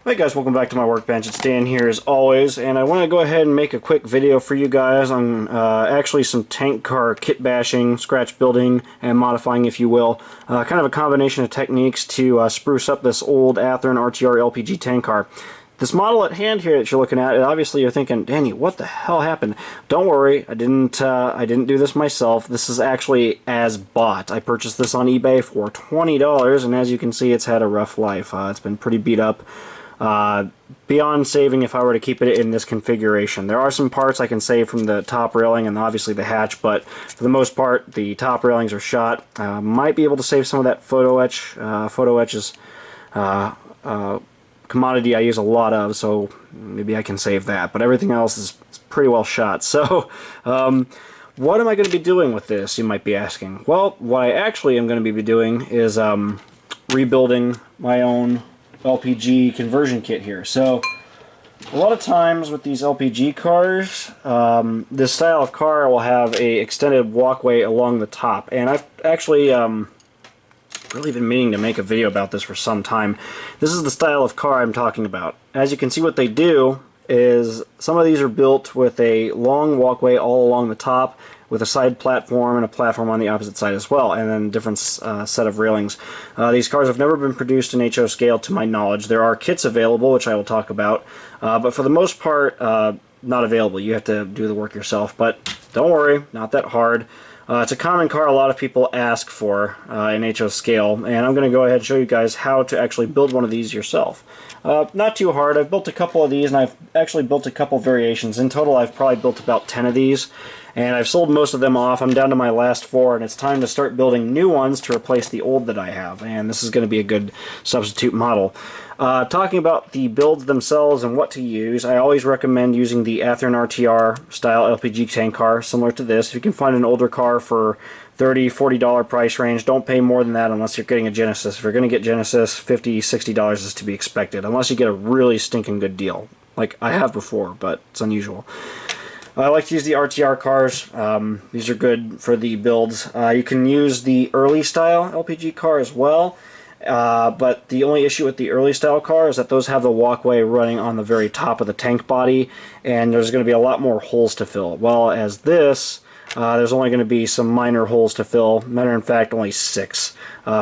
Hey guys, welcome back to my workbench. It's Dan here as always, and I want to go ahead and make a quick video for you guys on actually some tank car kit bashing, scratch building, and modifying, if you will. Kind of a combination of techniques to spruce up this old Athearn RTR LPG tank car. This model at hand here that you're looking at, obviously you're thinking, Danny, what the hell happened? Don't worry, I didn't do this myself. This is actually as bought. I purchased this on eBay for $20, and as you can see, it's had a rough life. It's been pretty beat up. Beyond saving if I were to keep it in this configuration. There are some parts I can save from the top railing and obviously the hatch, but for the most part the top railings are shot. Might be able to save some of that photo etch. Photo etch is commodity I use a lot of, so maybe I can save that, but everything else is pretty well shot. So what am I going to be doing with this, you might be asking? Well, what I actually am going to be doing is rebuilding my own LPG conversion kit here. So a lot of times with these LPG cars, this style of car will have a extended walkway along the top, and I've actually really been meaning to make a video about this for some time. This is the style of car I'm talking about. As you can see, what they do is some of these are built with a long walkway all along the top, with a side platform and a platform on the opposite side as well, and then different set of railings. These cars have never been produced in HO scale to my knowledge. There are kits available, which I will talk about, but for the most part, not available. You have to do the work yourself, but don't worry, not that hard. It's a common car a lot of people ask for in HO scale, and I'm going to go ahead and show you guys how to actually build one of these yourself. Not too hard. I've built a couple of these, and I've actually built a couple variations. In total, I've probably built about 10 of these, and I've sold most of them off. I'm down to my last 4, and it's time to start building new ones to replace the old that I have, and this is going to be a good substitute model. Talking about the builds themselves and what to use, I always recommend using the Athearn RTR style LPG tank car, similar to this. If you can find an older car for $30, $40 price range, don't pay more than that unless you're getting a Genesis. If you're going to get Genesis, $50, $60 is to be expected, unless you get a really stinking good deal, like I have before, but it's unusual. I like to use the RTR cars. These are good for the builds. You can use the early style LPG car as well, but the only issue with the early style car is that those have the walkway running on the very top of the tank body, and there's going to be a lot more holes to fill. Well, as this, there's only going to be some minor holes to fill. Matter of fact, only 6.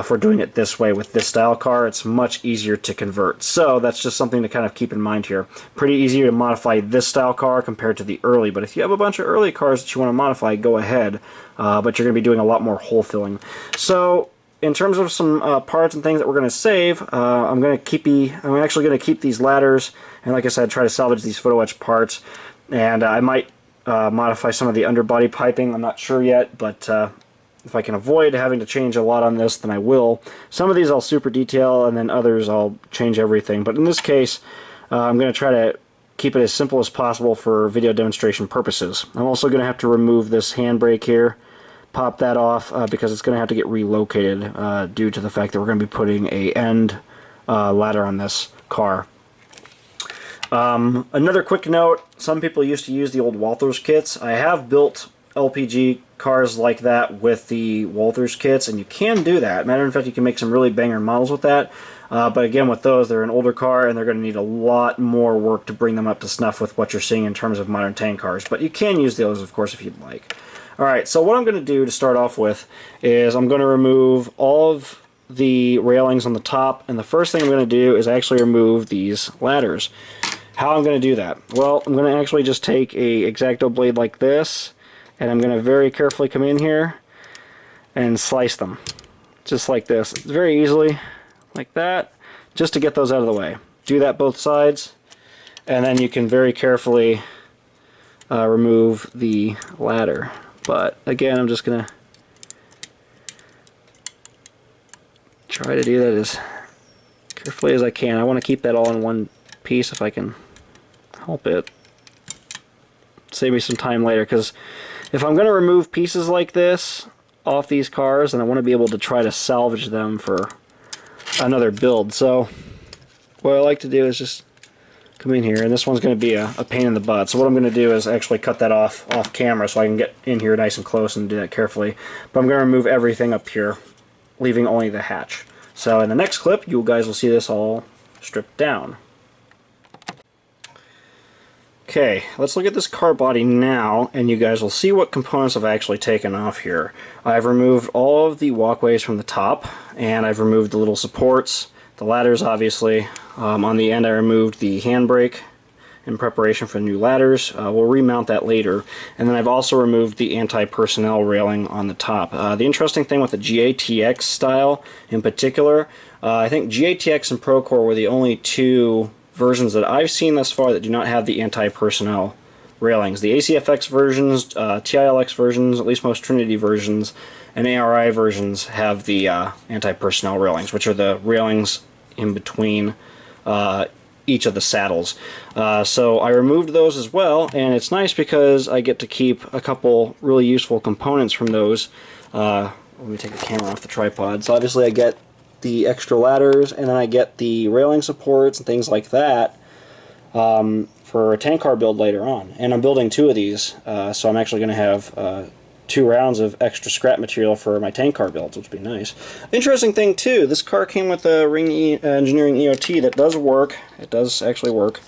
For doing it this way with this style car, it's much easier to convert. So that's just something to kind of keep in mind here. Pretty easy to modify this style car compared to the early, but if you have a bunch of early cars that you want to modify, go ahead. But you're going to be doing a lot more hole filling. So in terms of some parts and things that we're going to save, I'm actually going to keep these ladders, and like I said, try to salvage these photo etch parts, and I might modify some of the underbody piping. I'm not sure yet, but if I can avoid having to change a lot on this, then I will. Some of these I'll super detail, and then others I'll change everything. But in this case, I'm going to try to keep it as simple as possible for video demonstration purposes. I'm also going to have to remove this handbrake here, pop that off, because it's going to have to get relocated due to the fact that we're going to be putting a end ladder on this car. Another quick note, some people used to use the old Walthers kits. I have built LPG cars like that with the Walthers kits, and you can do that. Matter of fact, you can make some really banger models with that. But again, with those, they're an older car, and they're going to need a lot more work to bring them up to snuff with what you're seeing in terms of modern tank cars. But you can use those, of course, if you'd like. Alright, so what I'm going to do to start off with is I'm going to remove all of the railings on the top, and the first thing I'm going to do is actually remove these ladders. How I'm going to do that? Well, I'm going to actually just take a X-Acto blade like this, and I'm going to very carefully come in here and slice them. Just like this. It's very easily, like that, just to get those out of the way. Do that both sides, and then you can very carefully remove the ladder. But again, I'm just going to try to do that as carefully as I can. I want to keep that all in one piece if I can help it. Save me some time later, because if I'm going to remove pieces like this off these cars, then I want to be able to try to salvage them for another build. So what I like to do is just come in here, and this one's going to be a pain in the butt. So what I'm going to do is actually cut that off camera so I can get in here nice and close and do that carefully. But I'm going to remove everything up here, leaving only the hatch. So in the next clip, you guys will see this all stripped down. Okay, let's look at this car body now, and you guys will see what components I've actually taken off here. I've removed all of the walkways from the top, and I've removed the little supports, the ladders obviously. On the end I removed the handbrake in preparation for new ladders. We'll remount that later. And then I've also removed the anti-personnel railing on the top. The interesting thing with the GATX style in particular, I think GATX and Procore were the only two versions that I've seen thus far that do not have the anti-personnel railings. The ACFX versions, TILX versions, at least most Trinity versions, and ARI versions have the anti-personnel railings, which are the railings in between each of the saddles. So I removed those as well, and it's nice because I get to keep a couple really useful components from those. Let me take the camera off the tripod. So obviously I get the extra ladders, and then I get the railing supports and things like that for a tank car build later on. And I'm building two of these, so I'm actually going to have 2 rounds of extra scrap material for my tank car builds, which would be nice. Interesting thing too, this car came with a Ring Engineering EOT that does work. It does actually work,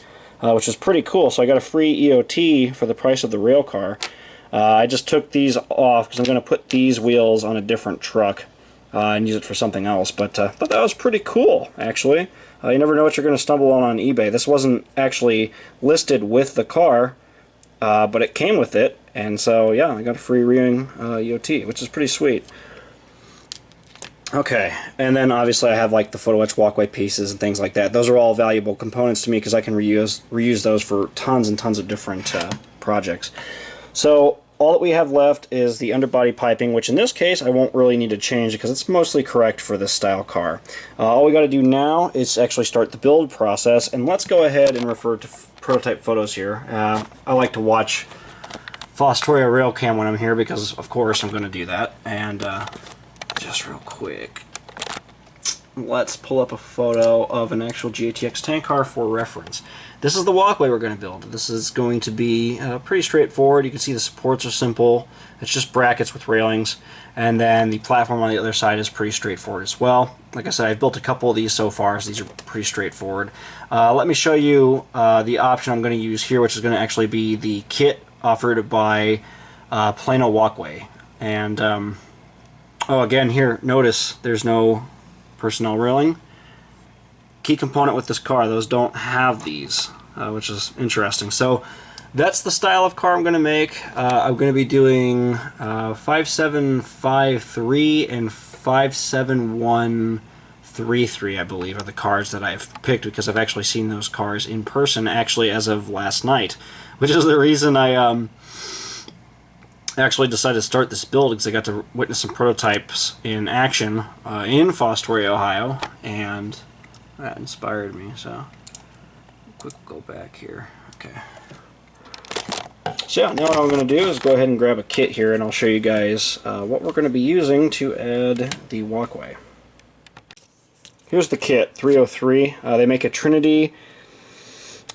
which is pretty cool. So I got a free EOT for the price of the rail car. I just took these off because I'm going to put these wheels on a different truck and use it for something else. But that was pretty cool, actually. You never know what you're going to stumble on eBay. This wasn't actually listed with the car, but it came with it, and so yeah, I got a free Ring EOT, which is pretty sweet. Okay, and then obviously I have like the photo etch walkway pieces and things like that. Those are all valuable components to me because I can reuse those for tons and tons of different projects. So all that we have left is the underbody piping, which in this case I won't really need to change because it's mostly correct for this style car. All we got to do now is actually start the build process, and let's go ahead and refer to prototype photos here. I like to watch Fostoria Railcam when I'm here because of course I'm going to do that. And just real quick, let's pull up a photo of an actual GATX tank car for reference. This is the walkway we're going to build. This is going to be pretty straightforward. You can see the supports are simple. It's just brackets with railings. And then the platform on the other side is pretty straightforward as well. Like I said, I've built a couple of these so far, so these are pretty straightforward. Let me show you the option I'm going to use here, which is going to actually be the kit offered by Plano Walkway. And, oh, again, here, notice there's no personnel railing. Key component with this car, those don't have these, which is interesting. So that's the style of car I'm going to make. I'm going to be doing 5753 and 57133, I believe, are the cars that I've picked because I've actually seen those cars in person actually as of last night, which is the reason I actually decided to start this build, because I got to witness some prototypes in action in Fostoria, Ohio, and that inspired me. So quick go back here. Okay. So yeah, now what I'm going to do is go ahead and grab a kit here, and I'll show you guys what we're going to be using to add the walkway. Here's the kit, 303. They make a Trinity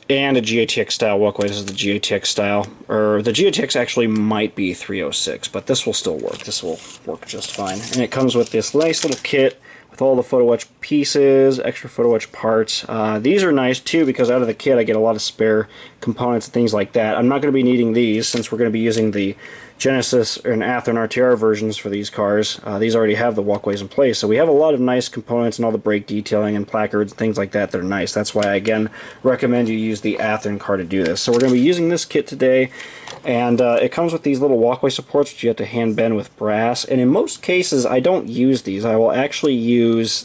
and a GATX style walkway. This is the GATX style, or the GATX actually might be 306, but this will still work. This will work just fine. And it comes with this nice little kit with all the photo etch pieces, extra photo etch parts. These are nice too because out of the kit I get a lot of spare components and things like that. I'm not going to be needing these since we're going to be using the Genesis and Athearn RTR versions for these cars. These already have the walkways in place, so we have a lot of nice components and all the brake detailing and placards and things like that that are nice. That's why I again recommend you use the Athearn car to do this. So we're going to be using this kit today, and it comes with these little walkway supports which you have to hand bend with brass, and in most cases I don't use these. I will actually use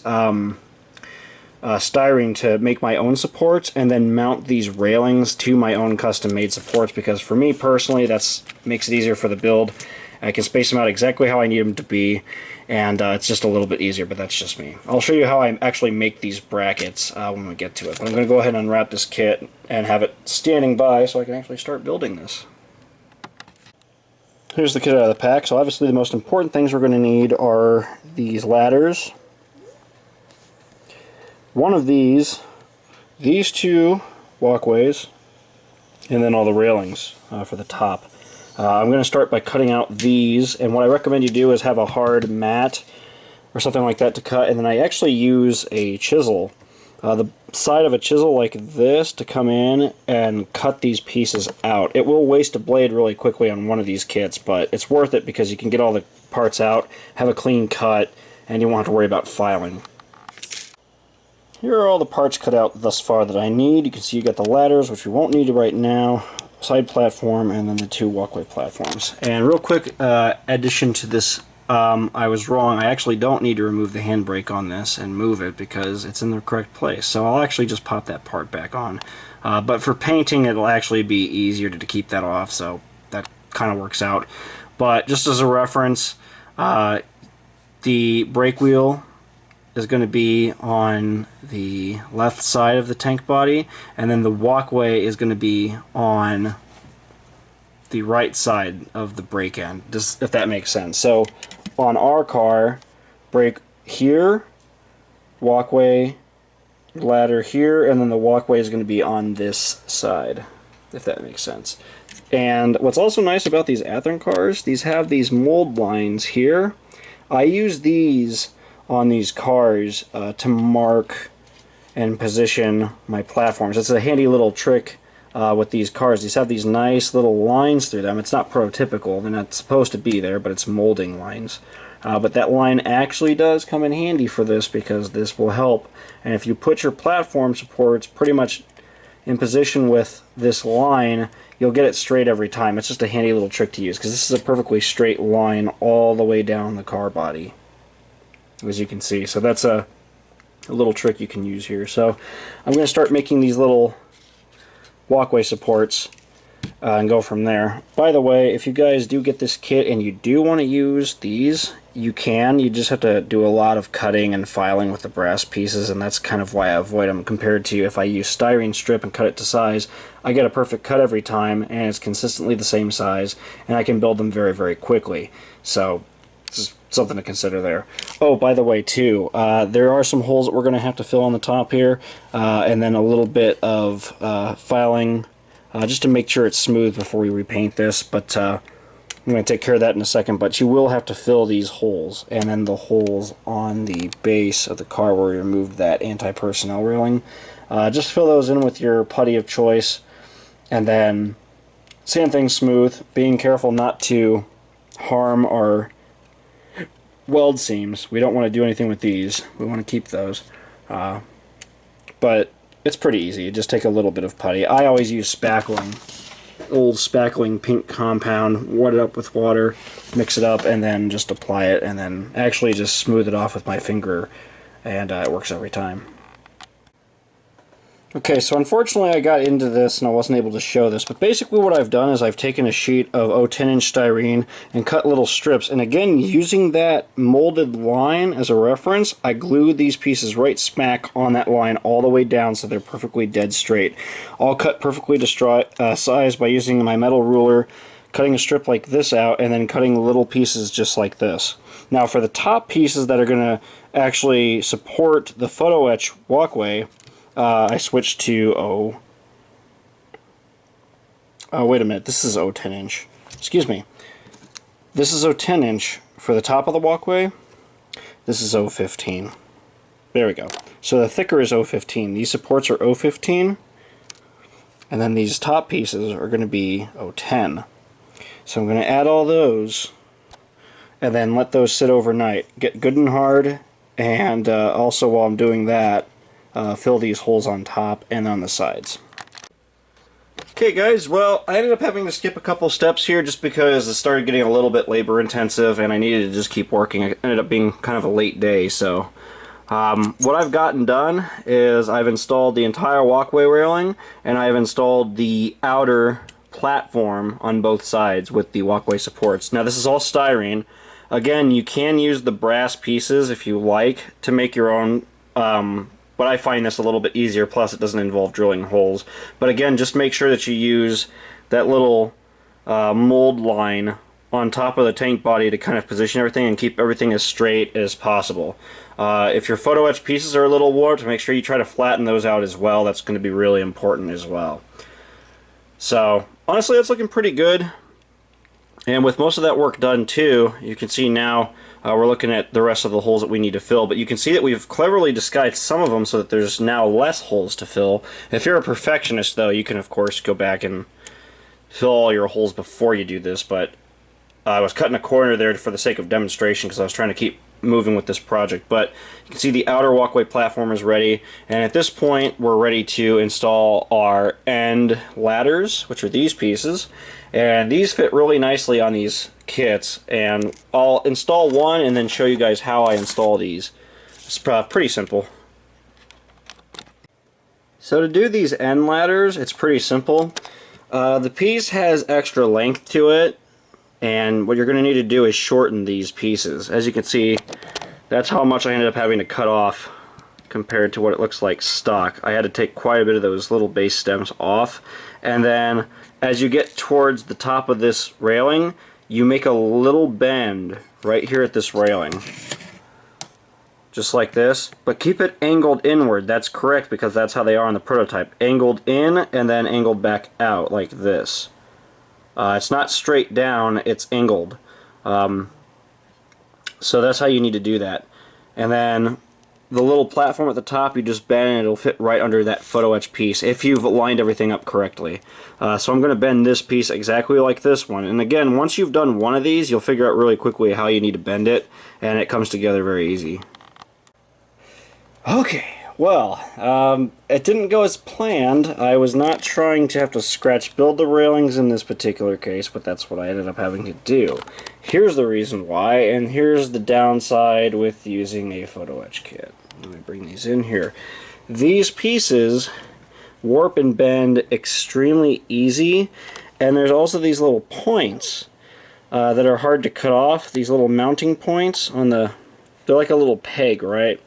styrene to make my own supports and then mount these railings to my own custom made supports, because for me personally that makes it easier for the build. I can space them out exactly how I need them to be, and it's just a little bit easier, but that's just me. I'll show you how I actually make these brackets when we get to it, but I'm going to go ahead and unwrap this kit and have it standing by so I can actually start building this. Here's the kit out of the pack. So obviously the most important things we're going to need are these ladders, one of these 2 walkways, and then all the railings for the top. I'm going to start by cutting out these, and what I recommend you do is have a hard mat or something like that to cut, and then I actually use a chisel the side of a chisel like this to come in and cut these pieces out. It will waste a blade really quickly on one of these kits, but it's worth it because you can get all the parts out, have a clean cut, and you won't have to worry about filing. Here are all the parts cut out thus far that I need. You can see you got the ladders, which we won't need right now, side platform, and then the 2 walkway platforms. And real quick addition to this, I was wrong. I actually don't need to remove the handbrake on this and move it because it's in the correct place. So I'll actually just pop that part back on. But for painting, it'll actually be easier to keep that off, so that kind of works out. But just as a reference, the brake wheel is going to be on the left side of the tank body, and then the walkway is going to be on the right side of the brake end, just if that makes sense. So on our car, brake here, walkway, ladder here, and then the walkway is going to be on this side, if that makes sense. And what's also nice about these Athearn cars, these have these mold lines here. I use these on these cars to mark and position my platforms. It's a handy little trick with these cars. These have these nice little lines through them. It's not prototypical, they're not supposed to be there, but it's molding lines. But that line actually does come in handy for this because this will help. And if you put your platform supports pretty much in position with this line, you'll get it straight every time. It's just a handy little trick to use because this is a perfectly straight line all the way down the car body, as you can see. So that's a little trick you can use here. So I'm going to start making these little walkway supports and go from there. By the way, if you guys do get this kit and you do want to use these, you can. You just have to do a lot of cutting and filing with the brass pieces, and that's kind of why I avoid them compared to if I use styrene strip and cut it to size. I get a perfect cut every time, and it's consistently the same size, and I can build them very, very quickly. So this is something to consider there. Oh, by the way, too, there are some holes that we're going to have to fill on the top here, and then a little bit of filing just to make sure it's smooth before we repaint this, but I'm going to take care of that in a second. But you will have to fill these holes, and then the holes on the base of the car where we removed that anti-personnel railing. Just fill those in with your putty of choice, and then sand things smooth, being careful not to harm our weld seams. We don't want to do anything with these. We want to keep those. But it's pretty easy. You just take a little bit of putty. I always use spackling. Old spackling pink compound, wet it up with water, mix it up, and then just apply it, and then actually just smooth it off with my finger, and it works every time. Okay, so unfortunately I got into this and I wasn't able to show this, but basically what I've done is I've taken a sheet of 010-inch styrene and cut little strips, and again, using that molded line as a reference, I glued these pieces right smack on that line all the way down so they're perfectly dead straight. All cut perfectly to size by using my metal ruler, cutting a strip like this out, and then cutting little pieces just like this. Now for the top pieces that are going to actually support the photo etch walkway, I switched to wait a minute, this is 010-inch. Excuse me. This is 010-inch for the top of the walkway. This is 015. There we go. So the thicker is 015. These supports are 015, and then these top pieces are going to be 010. So I'm going to add all those, and then let those sit overnight. Get good and hard, and also while I'm doing that, fill these holes on top and on the sides. Okay guys, well, I ended up having to skip a couple steps here just because it started getting a little bit labor intensive and I needed to just keep working. It ended up being kind of a late day, so what I've gotten done is I've installed the entire walkway railing, and I've installed the outer platform on both sides with the walkway supports. Now this is all styrene. Again, you can use the brass pieces if you like to make your own, but I find this a little bit easier, plus it doesn't involve drilling holes. But again, just make sure that you use that little mold line on top of the tank body to kind of position everything and keep everything as straight as possible. If your photo etch pieces are a little warped, make sure you try to flatten those out as well. That's going to be really important as well. So honestly, it's looking pretty good. And with most of that work done too, you can see now we're looking at the rest of the holes that we need to fill, but you can see that we've cleverly disguised some of them so that there's now less holes to fill. If you're a perfectionist though, you can of course go back and fill all your holes before you do this, but I was cutting a corner there for the sake of demonstration because I was trying to keep moving with this project. But you can see the outer walkway platform is ready, and at this point we're ready to install our end ladders, which are these pieces, and these fit really nicely on these kits, and I'll install one and then show you guys how I install these. It's pretty simple. So to do these end ladders, it's pretty simple. The piece has extra length to it, and what you're going to need to do is shorten these pieces. As you can see, that's how much I ended up having to cut off compared to what it looks like stock. I had to take quite a bit of those little base stems off, and then as you get towards the top of this railing, you make a little bend right here at this railing. Just like this, but keep it angled inward. That's correct because that's how they are on the prototype. Angled in and then angled back out like this. It's not straight down, it's angled. So that's how you need to do that. And then the little platform at the top, you just bend and it'll fit right under that photo etch piece if you've lined everything up correctly. So I'm going to bend this piece exactly like this one. And again, once you've done one of these, you'll figure out really quickly how you need to bend it, and it comes together very easy. Okay, well, it didn't go as planned. I was not trying to have to scratch build the railings in this particular case, but that's what I ended up having to do. Here's the reason why, and here's the downside with using a photo etch kit. Let me bring these in here. These pieces warp and bend extremely easy, and there's also these little points that are hard to cut off, these little mounting points on the, they're like a little peg, right?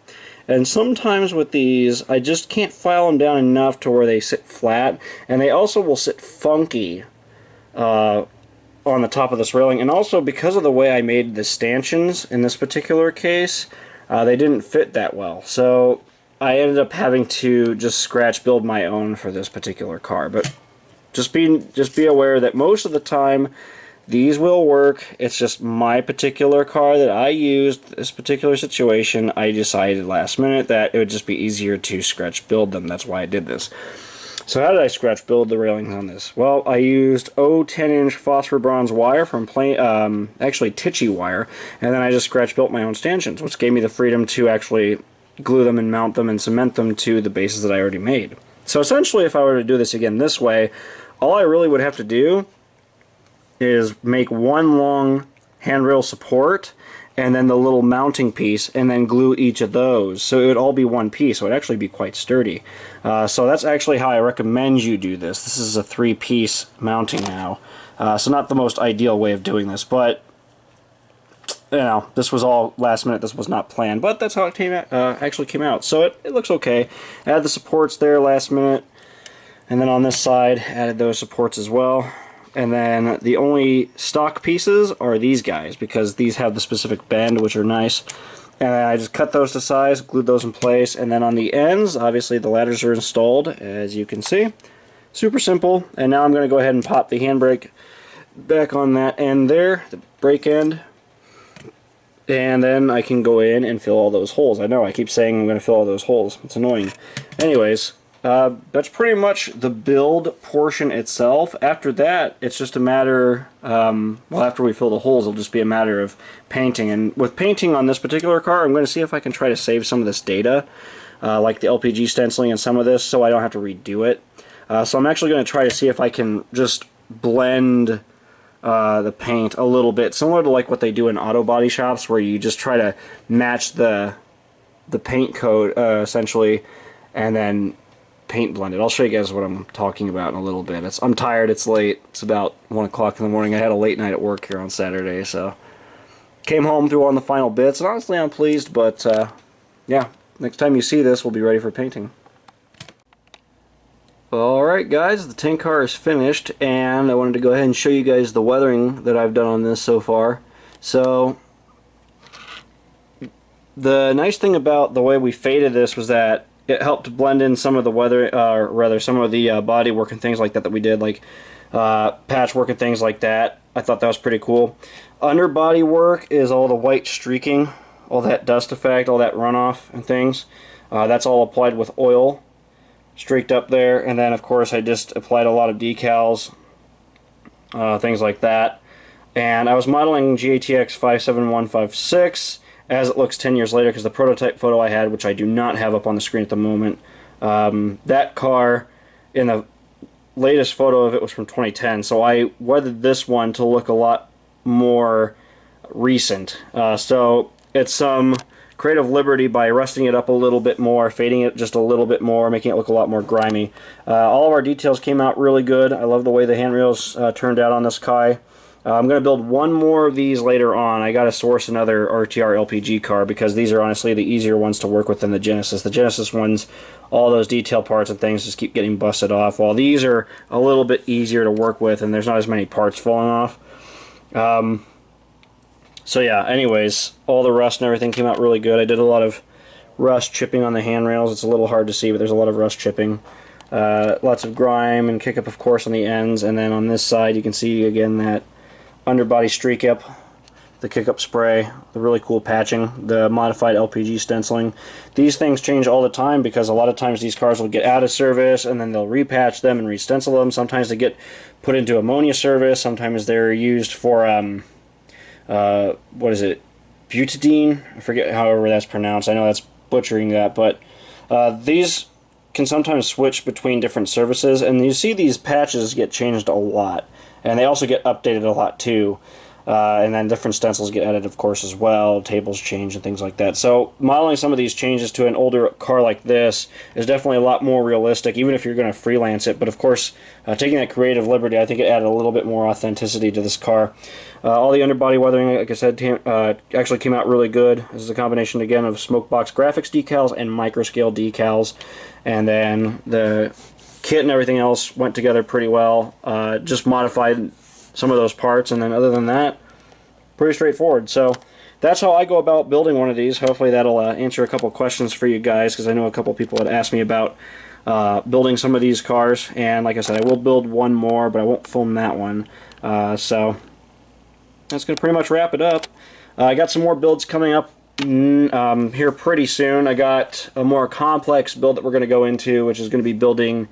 And sometimes with these, I just can't file them down enough to where they sit flat, and they also will sit funky on the top of this railing. And also, because of the way I made the stanchions in this particular case, they didn't fit that well. So I ended up having to just scratch build my own for this particular car. But just be aware that most of the time, these will work. It's just my particular car that I used, this particular situation, I decided last minute that it would just be easier to scratch build them. That's why I did this. So how did I scratch build the railings on this? Well, I used 10-inch phosphor bronze wire from actually Tichy wire, and then I just scratch built my own stanchions, which gave me the freedom to actually glue them and mount them and cement them to the bases that I already made. So essentially, if I were to do this again this way, all I really would have to do is make one long handrail support and then the little mounting piece, and then glue each of those. So it would all be one piece, so it would actually be quite sturdy. So that's actually how I recommend you do this. This is a 3-piece mounting now. So not the most ideal way of doing this, but you know, this was all last minute, this was not planned, but that's how it actually came out. So it looks okay. Add the supports there last minute, and then on this side, added those supports as well. And then the only stock pieces are these guys, because these have the specific bend, which are nice. And I just cut those to size, glued those in place, and then on the ends, obviously the ladders are installed, as you can see. Super simple. And now I'm going to go ahead and pop the handbrake back on that end there, the brake end. And then I can go in and fill all those holes. I know, I keep saying I'm going to fill all those holes. It's annoying. Anyways, that's pretty much the build portion itself. After that, it's just a matter, well, after we fill the holes, it'll just be a matter of painting. And with painting on this particular car, I'm going to see if I can try to save some of this data, like the LPG stenciling and some of this, so I don't have to redo it. So I'm actually going to try to see if I can just blend the paint a little bit, similar to like what they do in auto body shops, where you just try to match the paint coat, essentially, and then paint blended. I'll show you guys what I'm talking about in a little bit. I'm tired, it's late, it's about 1 o'clock in the morning. I had a late night at work here on Saturday, so came home, threw on the final bits, and honestly I'm pleased, but yeah, next time you see this, we'll be ready for painting. Alright guys, the tank car is finished, and I wanted to go ahead and show you guys the weathering that I've done on this so far. So the nice thing about the way we faded this was that it helped blend in some of the weather, rather some of the body work and things like that we did. Like patchwork and things like that. I thought that was pretty cool. Underbody work is all the white streaking, all that dust effect, all that runoff and things. That's all applied with oil, streaked up there, and then of course I just applied a lot of decals, things like that. And I was modeling GATX 57156 as it looks 10 years later, because the prototype photo I had, which I do not have up on the screen at the moment, that car in the latest photo of it was from 2010, so I weathered this one to look a lot more recent. So it's some creative liberty by rusting it up a little bit more, fading it just a little bit more, making it look a lot more grimy. All of our details came out really good. I love the way the handrails turned out on this Kai. I'm going to build one more of these later on. I got to source another RTR LPG car because these are honestly the easier ones to work with than the Genesis. The Genesis ones, all those detail parts and things just keep getting busted off, while these are a little bit easier to work with and there's not as many parts falling off. So yeah, anyways, all the rust and everything came out really good. I did a lot of rust chipping on the handrails. It's a little hard to see, but there's a lot of rust chipping. Lots of grime and kick up, of course, on the ends, and then on this side you can see again that underbody streak up, the kick up spray, the really cool patching, the modified LPG stenciling. These things change all the time because a lot of times these cars will get out of service and then they'll repatch them and re-stencil them. Sometimes they get put into ammonia service. Sometimes they're used for what is it, butadiene? I forget however that's pronounced. I know that's butchering that, but these can sometimes switch between different services, and you see these patches get changed a lot. And they also get updated a lot too. And then different stencils get added, of course, as well. Tables change and things like that. So modeling some of these changes to an older car like this is definitely a lot more realistic, even if you're going to freelance it. But of course, taking that creative liberty, I think it added a little bit more authenticity to this car. All the underbody weathering, like I said, actually came out really good. This is a combination, again, of Smokebox graphics decals and microscale decals. And then the kit and everything else went together pretty well. Just modified some of those parts, and then other than that, pretty straightforward. So that's how I go about building one of these. Hopefully that'll answer a couple questions for you guys, because I know a couple people had asked me about building some of these cars, and like I said, I will build one more, but I won't film that one. So that's going to pretty much wrap it up. I got some more builds coming up here pretty soon. I got a more complex build that we're going to go into, which is going to be building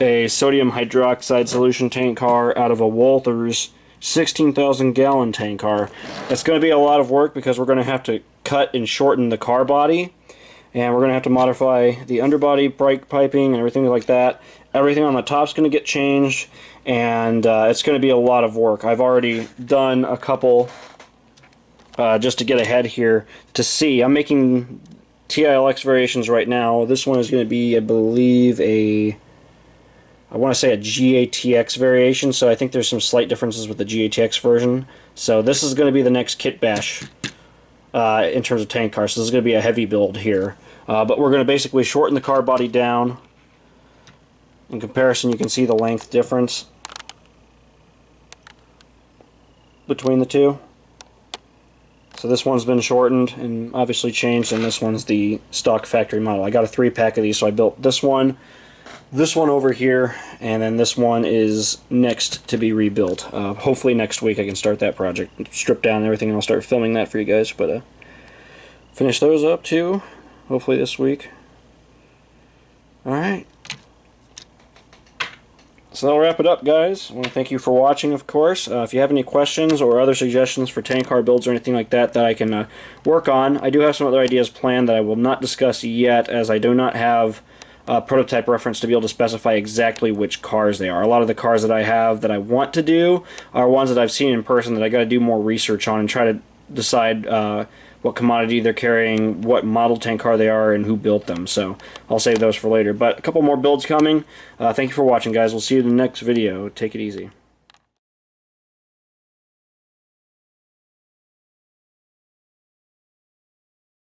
a sodium hydroxide solution tank car out of a Walther's 16,000 gallon tank car. It's going to be a lot of work because we're going to have to cut and shorten the car body, and we're going to have to modify the underbody brake piping and everything like that. Everything on the top's going to get changed, and it's going to be a lot of work. I've already done a couple just to get ahead here to see. I'm making TILX variations right now. This one is going to be, I believe, I want to say a GATX variation, so I think there's some slight differences with the GATX version. So this is going to be the next kit bash in terms of tank cars. So this is going to be a heavy build here. But we're going to basically shorten the car body down. In comparison, you can see the length difference between the two. So this one's been shortened and obviously changed, and this one's the stock factory model. I got a 3-pack of these, so I built this one over here, and then this one is next to be rebuilt. Hopefully next week I can start that project, strip down everything, and I'll start filming that for you guys. But finish those up too, hopefully this week. Alright. So that'll wrap it up, guys. I want to thank you for watching, of course. If you have any questions or other suggestions for tank car builds or anything like that that I can work on, I do have some other ideas planned that I will not discuss yet, as I do not have a prototype reference to be able to specify exactly which cars they are. A lot of the cars that I have that I want to do are ones that I've seen in person that I got to do more research on and try to decide what commodity they're carrying, what model tank car they are, and who built them. So I'll save those for later. But a couple more builds coming. Thank you for watching, guys. We'll see you in the next video. Take it easy.